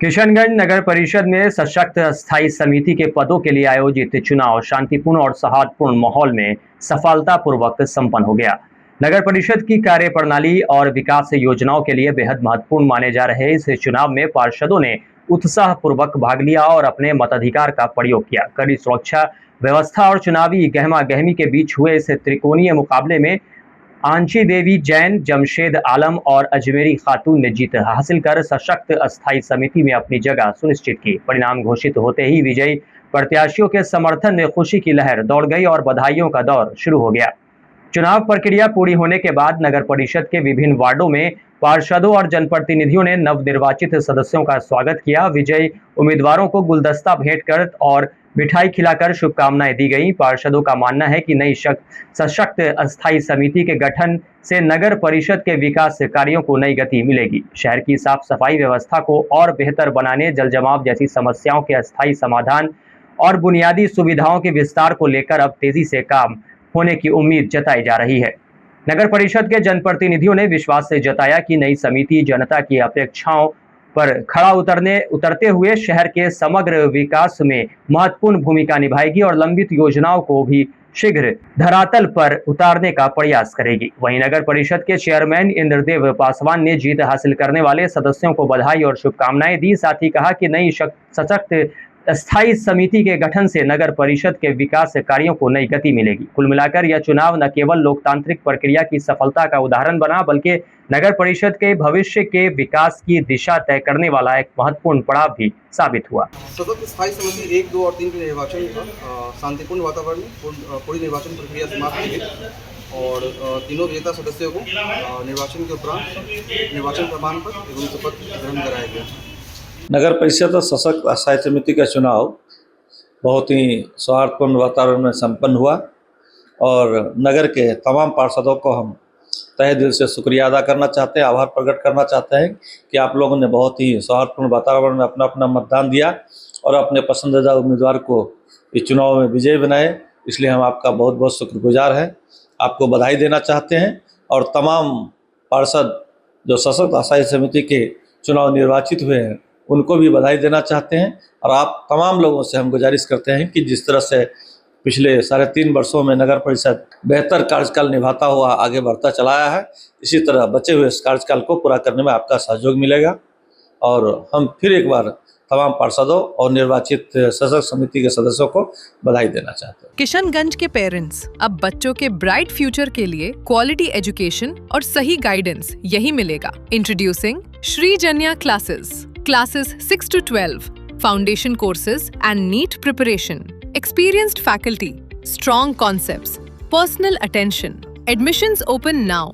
किशनगंज नगर परिषद में सशक्त स्थायी समिति के पदों के लिए आयोजित चुनाव शांतिपूर्ण और सौहार्दपूर्ण माहौल में सफलतापूर्वक संपन्न हो गया। नगर परिषद की कार्यप्रणाली और विकास योजनाओं के लिए बेहद महत्वपूर्ण माने जा रहे इस चुनाव में पार्षदों ने उत्साहपूर्वक भाग लिया और अपने मताधिकार का प्रयोग किया। कड़ी सुरक्षा व्यवस्था और चुनावी गहमा गहमी के बीच हुए इस त्रिकोणीय मुकाबले में आंची देवी जैन, जमशेद आलम और अजमेरी खातून ने जीत हासिल कर सशक्त अस्थायी समिति में अपनी जगह सुनिश्चित की। परिणाम घोषित होते ही विजयी प्रत्याशियों के समर्थन में खुशी की लहर दौड़ गई और बधाइयों का दौर शुरू हो गया। चुनाव प्रक्रिया पूरी होने के बाद नगर परिषद के विभिन्न वार्डों में पार्षदों और जनप्रतिनिधियों ने नवनिर्वाचित सदस्यों का स्वागत किया। विजयी उम्मीदवारों को गुलदस्ता भेंट कर और मिठाई खिलाकर शुभकामनाएं दी गई। पार्षदों का मानना है कि नई सशक्त अस्थायी समिति के गठन से नगर परिषद के विकास कार्यों को नई गति मिलेगी। शहर की साफ सफाई व्यवस्था को और बेहतर बनाने, जल जमाव जैसी समस्याओं के अस्थायी समाधान और बुनियादी सुविधाओं के विस्तार को लेकर अब तेजी से काम होने की उम्मीद जताई जा रही है। नगर परिषद के जनप्रतिनिधियों ने विश्वास से जताया कि नई समिति जनता की अपेक्षाओं पर खड़ा उतरते हुए शहर के समग्र विकास में महत्वपूर्ण भूमिका निभाएगी और लंबित योजनाओं को भी शीघ्र धरातल पर उतारने का प्रयास करेगी। वहीं नगर परिषद के चेयरमैन इंद्रदेव पासवान ने जीत हासिल करने वाले सदस्यों को बधाई और शुभकामनाएं दी। साथ ही कहा कि नई सशक्त स्थायी समिति के गठन से नगर परिषद के विकास कार्यों को नई गति मिलेगी। कुल मिलाकर यह चुनाव न केवल लोकतांत्रिक प्रक्रिया की सफलता का उदाहरण बना, बल्कि नगर परिषद के भविष्य के विकास की दिशा तय करने वाला एक महत्वपूर्ण पड़ाव भी साबित हुआ। सतत स्थायी समिति 1, 2 और 3 के निर्वाचन का शांतिपूर्ण वातावरण में पूरी निर्वाचन प्रक्रिया समाप्त की गई और तीनों विजेता सदस्यों को निर्वाचन के उपरांत निर्वाचन प्रमाण पत्र एवं शपथ ग्रहण कराया गया। नगर परिषद और सशक्त अस्थायी समिति का चुनाव बहुत ही सौहार्दपूर्ण वातावरण में संपन्न हुआ और नगर के तमाम पार्षदों को हम तहे दिल से शुक्रिया अदा करना चाहते हैं, आभार प्रकट करना चाहते हैं कि आप लोगों ने बहुत ही सौहार्दपूर्ण वातावरण में अपना अपना मतदान दिया और अपने पसंदीदा उम्मीदवार को इस चुनाव में विजयी बनाए। इसलिए हम आपका बहुत बहुत शुक्रगुजार हैं, आपको बधाई देना चाहते हैं और तमाम पार्षद जो सशक्त अस्थायी समिति के चुनाव निर्वाचित हुए हैं उनको भी बधाई देना चाहते हैं। और आप तमाम लोगों से हम गुजारिश करते हैं कि जिस तरह से पिछले 3.5 वर्षों में नगर परिषद बेहतर कार्यकाल निभाता हुआ आगे बढ़ता चला आया है, इसी तरह बचे हुए इस कार्यकाल को पूरा करने में आपका सहयोग मिलेगा। और हम फिर एक बार तमाम पार्षदों और निर्वाचित सशक्त समिति के सदस्यों को बधाई देना चाहते हैं। किशनगंज के पेरेंट्स अब बच्चों के ब्राइट फ्यूचर के लिए क्वालिटी एजुकेशन और सही गाइडेंस यही मिलेगा। Introducing Shri Janya classes 6 to 12, foundation courses and NEET preparation, experienced faculty, strong concepts, personal attention. Admissions open now.